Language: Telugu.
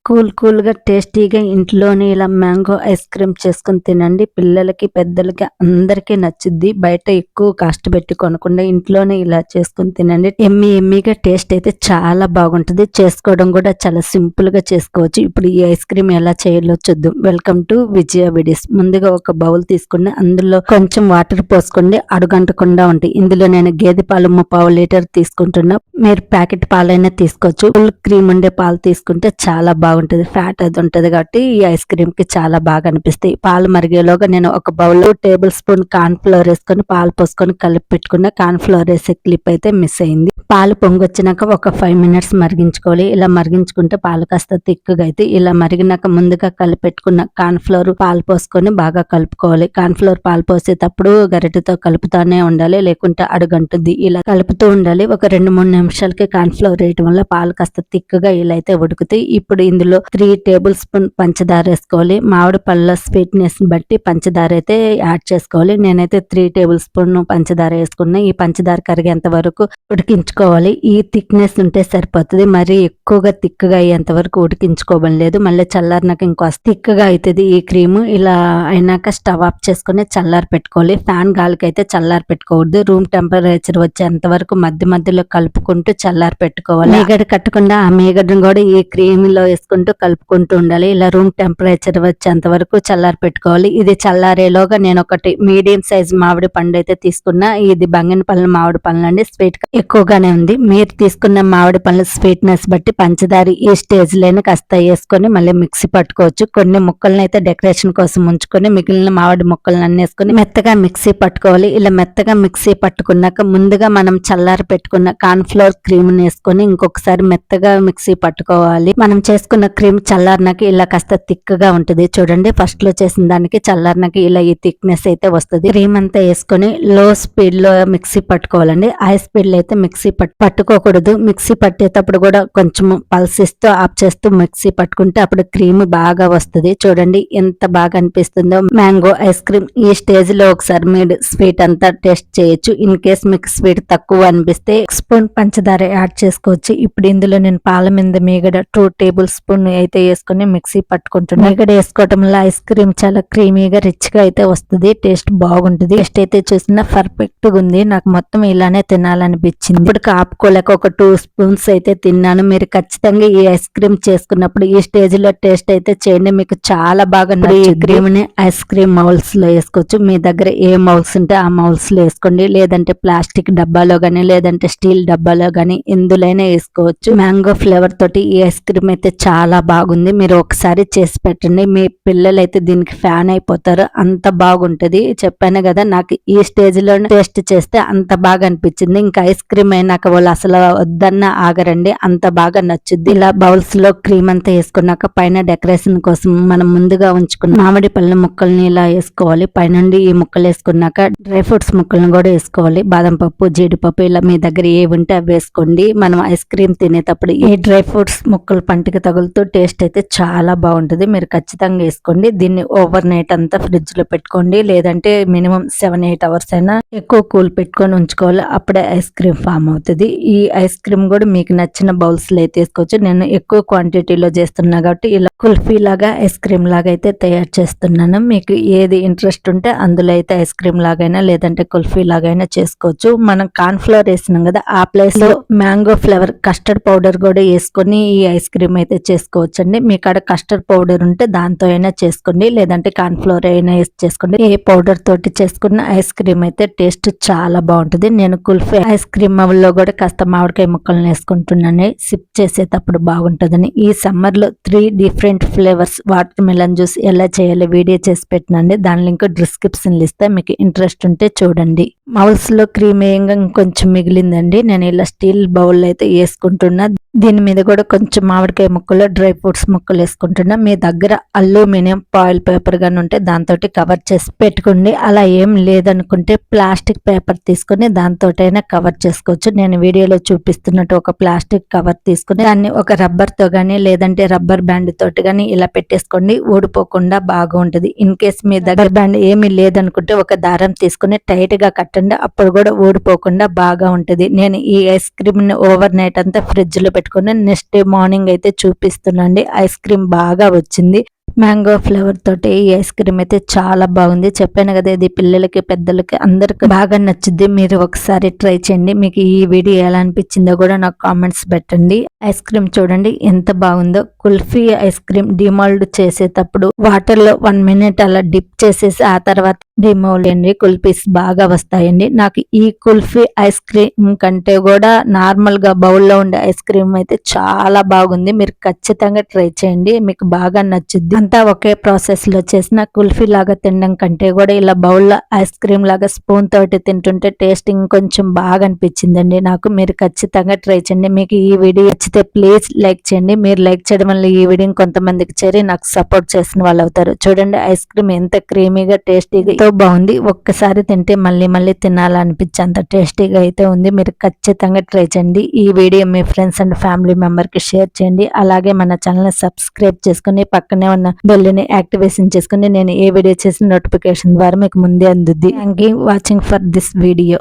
కూల్గా టేస్టీగా ఇంట్లోనే ఇలా మ్యాంగో ఐస్ క్రీమ్ చేసుకుని తినండి. పిల్లలకి పెద్దలకి అందరికీ నచ్చుద్ది. బయట ఎక్కువ కాస్ట్ పెట్టి కొనకుండా ఇంట్లోనే ఇలా చేసుకుని తినండి. ఎమ్మీగా టేస్ట్ అయితే చాలా బాగుంటుంది. చేసుకోవడం కూడా చాలా సింపుల్ గా చేసుకోవచ్చు. ఇప్పుడు ఈ ఐస్ క్రీమ్ ఎలా చేయాలో చూద్దాం. వెల్కమ్ టు విజయ విడీస్. ముందుగా ఒక బౌల్ తీసుకుని అందులో కొంచెం వాటర్ పోసుకోండి, అడుగంటకుండా ఉంటాయి. ఇందులో నేను గేదె పాలు 3/4 లీటర్ తీసుకుంటున్నా. మీరు ప్యాకెట్ పాలైనా తీసుకోవచ్చు. ఫుల్ క్రీమ్ ఉండే పాలు తీసుకుంటే చాలా బాగుంటది. ఫ్యాట్ అది ఉంటది కాబట్టి ఈ ఐస్ క్రీమ్ కి చాలా బాగా అనిపిస్తాయి. పాలు మరిగేలోగా నేను ఒక bowl 1 table spoon corn flour వేసుకొని పాలు పోసుకొని కలిపి పెట్టుకున్న. కార్న్ ఫ్లోర్ వేసే క్లిప్ అయితే మిస్ అయింది. పాలు పొంగొచ్చినాక ఒక 5 మినిట్స్ మరిగించుకోవాలి. ఇలా మరిగించుకుంటే పాలు కాస్త తిక్కుగా అయితే ఇలా మరిగినాక ముందుగా కలిపి పెట్టుకున్న కార్న్ ఫ్లోర్ పాలు పోసుకొని బాగా కలుపుకోవాలి. కార్న్ ఫ్లోర్ పాలు పోసేటప్పుడు గరిటెతో కలుపుతానే ఉండాలి, లేకుంటే అడుగంటుంది. ఇలా కలుపుతూ ఉండాలి. ఒక 2-3 నిమిషాలకి కార్న్ ఫ్లోర్ వేయడం వల్ల పాలు కాస్త తిక్కుగా ఇలా అయితే ఉడుకుతాయి. ఇప్పుడు ఇందులో 3 టేబుల్ స్పూన్ పంచదార వేసుకోవాలి. మామిడి పళ్ళ స్వీట్నెస్ బట్టి పంచదార అయితే యాడ్ చేసుకోవాలి. నేనైతే 3 టేబుల్ స్పూన్ పంచదార వేసుకున్నా. ఈ పంచదార కరిగేంత వరకు ఉడికించుకోవాలి. ఈ థిక్నెస్ ఉంటే సరిపోతుంది. మరి ఎక్కువగా తిక్కుగా అయ్యేంత వరకు ఉడికించుకోవలేదు. మళ్ళీ చల్లారినాక ఇంకో తిక్కుగా అవుతుంది ఈ క్రీమ్. ఇలా అయినాక స్టవ్ ఆఫ్ చేసుకుని చల్లారి పెట్టుకోవాలి. ఫ్యాన్ గాలికి అయితే చల్లారి పెట్టుకోవద్దు. రూమ్ టెంపరేచర్ వచ్చేంత వరకు మధ్యలో కలుపుకుంటూ చల్లారి పెట్టుకోవాలి. మీగడ కట్టకుండా ఆ మీగడను కూడా ఈ క్రీమ్ లో వేసుకుంటూ కలుపుకుంటూ ఉండాలి. ఇలా రూమ్ టెంపరేచర్ వచ్చేంత వరకు చల్లారి పెట్టుకోవాలి. ఇది చల్లారేలోగా నేను ఒకటి మీడియం సైజ్ మామిడి పండు అయితే తీసుకున్నా. ఇది బంగినపల్లి మామిడి పండ్లు అండి. స్వీట్ ఎక్కువగానే ఉంది. మీరు తీసుకున్న మామిడి పండ్ల స్వీట్నెస్ బట్టి పంచదార ఈ స్టేజ్ లోనే కాస్త వేసుకొని మళ్ళీ మిక్సీ పట్టుకోవచ్చు. కొన్ని ముక్కలను అయితే డెకరేషన్ కోసం ఉంచుకొని మిగిలిన మామిడి ముక్కలను అన్ని వేసుకొని మెత్తగా మిక్సీ పట్టుకోవాలి. ఇలా మెత్తగా మిక్సీ పట్టుకున్నాక ముందుగా మనం చల్లారి పెట్టుకున్న కార్న్ ఫ్లోర్ క్రీమ్ వేసుకొని ఇంకొకసారి మెత్తగా మిక్సీ పట్టుకోవాలి. మనం చేసుకున్న క్రీమ్ చల్లారినాక ఇలా కాస్త థిక్గా ఉంటుంది. చూడండి, ఫస్ట్ లో చేసిన దానికి చల్లారినాక ఇలా ఈ థిక్నెస్ అయితే వస్తుంది. క్రీమ్ అంతా వేసుకొని లో స్పీడ్ లో మిక్సీ పట్టుకోవాలండి. హై స్పీడ్ లో అయితే మిక్సీ పట్టుకోకూడదు. మిక్సీ పట్టేటప్పుడు కూడా కొంచెం పల్స్ ఇస్తూ ఆఫ్ చేస్తూ మిక్సీ పట్టుకుంటే అప్పుడు క్రీమ్ బాగా వస్తుంది. చూడండి ఎంత బాగా అనిపిస్తుందో మ్యాంగో ఐస్ క్రీమ్. ఈ స్టేజ్ లో ఒకసారి మీరు స్వీట్ అంతా టేస్ట్ చేయొచ్చు. ఇన్ కేస్ మీకు స్వీట్ తక్కువ అనిపిస్తే స్పూన్ పంచదార యాడ్ చేసుకోవచ్చు. ఇప్పుడు ఇందులో నేను పాల మీద మీగడ 2 టేబుల్ స్పూన్ అయితే వేసుకొని మిక్సీ పట్టుకుంటున్నాను. మీగడ వేసుకోవటం వల్ల ఐస్ క్రీమ్ చాలా క్రీమీగా రిచ్ గా అయితే వస్తుంది. టేస్ట్ బాగుంటుంది. టేస్ట్ అయితే చూసినా పర్ఫెక్ట్ గా ఉంది. నాకు మొత్తం ఇలానే తినాలనిపించింది. ఇప్పుడు ఆపుకోలేక ఒక 2 స్పూన్స్ అయితే తిన్నాను. మీరు ఖచ్చితంగా ఈ ఐస్ క్రీమ్ చేసుకున్నప్పుడు ఈ స్టేజ్ లో టేస్ట్ అయితే చేయండి. మీకు చాలా బాగా ఈ క్రీమ్ ని ఐస్ క్రీమ్ మౌల్స్ లో వేసుకోవచ్చు. మీ దగ్గర ఏ మౌల్స్ ఉంటే ఆ మౌల్స్ లో వేసుకోండి. లేదంటే ప్లాస్టిక్ డబ్బాలో గానీ లేదంటే స్టీల్ డబ్బాలో గానీ ఎందులోనే వేసుకోవచ్చు. మ్యాంగో ఫ్లేవర్ తోటి ఈ ఐస్ క్రీమ్ అయితే చాలా బాగుంది. మీరు ఒకసారి చేసి పెట్టండి. మీ పిల్లలు అయితే దీనికి ఫ్యాన్ అయిపోతారు. అంత బాగుంటది. చెప్పాను కదా, నాకు ఈ స్టేజ్ లో టేస్ట్ చేస్తే అంత బాగా అనిపించింది. ఇంకా ఐస్ క్రీమ్ అయినాక వాళ్ళు అసలు వద్దన్న ఆగరండి. అంత బాగా నచ్చుద్ది. ఇలా బౌల్స్ లో క్రీమ్ అంతా వేసుకున్నాక పైన డెకరేషన్ కోసం మనం ముందుగా ఉంచుకున్న మామిడి పళ్ళ ముక్కల్ని ఇలా వేసుకోవాలి. పైనుండి ఈ ముక్కలు వేసుకున్నాక డ్రై ఫ్రూట్స్ ముక్కలను కూడా వేసుకోవాలి. బాదం పప్పు, జీడిపప్పు ఇలా మీ దగ్గర ఏవి ఉంటే అవి వేసుకోండి. మనం ఐస్ క్రీమ్ తినేటప్పుడు ఈ డ్రై ఫ్రూట్స్ ముక్కలు పంటికి తగులుతూ టేస్ట్ అయితే చాలా బాగుంటుంది. మీరు ఖచ్చితంగా వేసుకోండి. దీన్ని ఓవర్ నైట్ అంతా ఫ్రిడ్జ్ లో పెట్టుకోండి. లేదంటే మినిమం 7-8 అవర్స్ అయినా ఎక్కువ కూల్ పెట్టుకొని ఉంచుకోవాలి. అప్పుడే ఐస్ క్రీమ్ ఫామ్ అవుతుంది. ఈ ఐస్ క్రీమ్ కూడా మీకు నచ్చిన బౌల్స్ లో అయితే వేసుకోవచ్చు. నేను ఎక్కువ క్వాంటిటీలో చేస్తున్నా కాబట్టి ఇలా కుల్ఫీ లాగా ఐస్ క్రీమ్ లాగా అయితే తయారు చేస్తున్నాను. మీకు ఏది ఇంట్రెస్ట్ ఉంటే అందులో అయితే ఐస్ క్రీమ్ లాగైనా లేదంటే కుల్ఫీ లాగైనా చేసుకోవచ్చు. మనం కార్న్ ఫ్లోర్ వేసినాం కదా, ఆ ప్లేస్ లో మ్యాంగో ఫ్లేవర్ కస్టర్డ్ పౌడర్ కూడా వేసుకొని ఈ ఐస్ క్రీమ్ అయితే చేసుకోవచ్చు అండి. మీ కాడ కస్టర్డ్ పౌడర్ ఉంటే దాంతో అయినా చేసుకోండి, లేదంటే కార్న్ ఫ్లోర్ అయినా వేసి చేసుకోండి. ఏ పౌడర్ తోటి చేసుకున్న ఐస్ క్రీమ్ అయితే టేస్ట్ చాలా బాగుంటుంది. నేను కుల్ఫీ ఐస్ క్రీమ్ లో కూడా కాస్త మామిడికాయ ముక్కలను వేసుకుంటున్నాను. సిప్ చేసేటప్పుడు బాగుంటుందని. ఈ సమ్మర్ లో 3 different flavours water melon juice ఎలా చేయాలో వీడియో చేసి పెట్టినండి. దాని లింక్ డిస్క్రిప్షన్ ఇస్తే మీకు ఇంట్రెస్ట్ ఉంటే చూడండి. మౌల్స్ లో క్రీమ్ వేయంగా కొంచెం మిగిలిందండి. నేను ఇలా స్టీల్ బౌల్ అయితే వేసుకుంటున్నా. దీని మీద కూడా కొంచెం మామిడికాయ ముక్కలు, డ్రై ఫ్రూట్స్ ముక్కలు వేసుకుంటున్నా. మీ దగ్గర అల్యూమినియం ఫాయిల్ పేపర్ గాని ఉంటే దాంతో కవర్ చేసి పెట్టుకోండి. అలా ఏం లేదనుకుంటే ప్లాస్టిక్ పేపర్ తీసుకుని దాంతోటైనా కవర్ చేసుకోవచ్చు. నేను వీడియోలో చూపిస్తున్నట్టు ఒక ప్లాస్టిక్ కవర్ తీసుకుని దాన్ని ఒక రబ్బర్ తో గానీ లేదంటే రబ్బర్ బ్యాండ్ తోటి గానీ ఇలా పెట్టేసుకోండి. ఊడిపోకుండా బాగా ఉంటుంది. ఇన్ కేస్ మీ దగ్గర బ్యాండ్ ఏమీ లేదనుకుంటే ఒక దారం తీసుకుని టైట్ గా కట్టండి. అప్పుడు కూడా ఊడిపోకుండా బాగా ఉంటుంది. నేను ఈ ఐస్ క్రీమ్ ని ఓవర్ నైట్ అంతా ఫ్రిడ్జ్ లో పెట్టుకుని నెక్స్ట్ డే మార్నింగ్ అయితే చూపిస్తున్నాండి. ఐస్ క్రీమ్ బాగా వచ్చింది. మ్యాంగో ఫ్లేవర్ తోటి ఈ ఐస్ క్రీమ్ అయితే చాలా బాగుంది. చెప్పాను కదా, ఇది పిల్లలకి పెద్దలకి అందరికి బాగా నచ్చుద్ది. మీరు ఒకసారి ట్రై చేయండి. మీకు ఈ వీడియో ఎలా అనిపించిందో కూడా నాకు కామెంట్స్ పెట్టండి. ఐస్ క్రీమ్ చూడండి ఎంత బాగుందో. కుల్ఫీ ఐస్ క్రీమ్ డిమాల్డ్ చేసేటప్పుడు వాటర్ లో 1 minute అలా డిప్ చేసేసి ఆ తర్వాత డిమోల్డ్ అండి కుల్ఫీస్ బాగా వస్తాయండి. నాకు ఈ కుల్ఫీ ఐస్ క్రీమ్ కంటే కూడా నార్మల్ గా బౌల్లో ఉండే ఐస్ క్రీమ్ అయితే చాలా బాగుంది. మీరు ఖచ్చితంగా ట్రై చేయండి, మీకు బాగా నచ్చుద్ది. అంతా ఒకే ప్రాసెస్ లో చేసిన కుల్ఫీ లాగా తినడం కంటే కూడా ఇలా బౌల్లో ఐస్ క్రీమ్ లాగా స్పూన్ తోటి తింటుంటే టేస్ట్ ఇంకొంచెం బాగా అనిపించిందండి నాకు. మీరు ఖచ్చితంగా ట్రై చేయండి. మీకు ఈ వీడియో నచ్చితే ప్లీజ్ లైక్ చేయండి. మీరు లైక్ చేయడం వల్ల ఈ వీడియో కొంతమందికి చేరి నాకు సపోర్ట్ చేసిన వాళ్ళు అవుతారు. చూడండి ఐస్ క్రీమ్ ఎంత క్రీమీగా టేస్టీగా ఎంతో బాగుంది. ఒక్కసారి తింటే మళ్ళీ మళ్ళీ తినాలనిపించే అంత టేస్టీగా అయితే ఉంది. మీరు ఖచ్చితంగా ట్రై చేయండి. ఈ video me friends and family member కి షేర్ చేయండి. అలాగే మన ఛానల్ ని సబ్స్క్రైబ్ చేసుకుని పక్కనే ఉన్న బెల్ ని యాక్టివేషన్ చేసుకుని నేను ఏ వీడియో చేసిన నోటిఫికేషన్ ద్వారా మీకు ముందే అందుద్ది. Thank you watching for this video.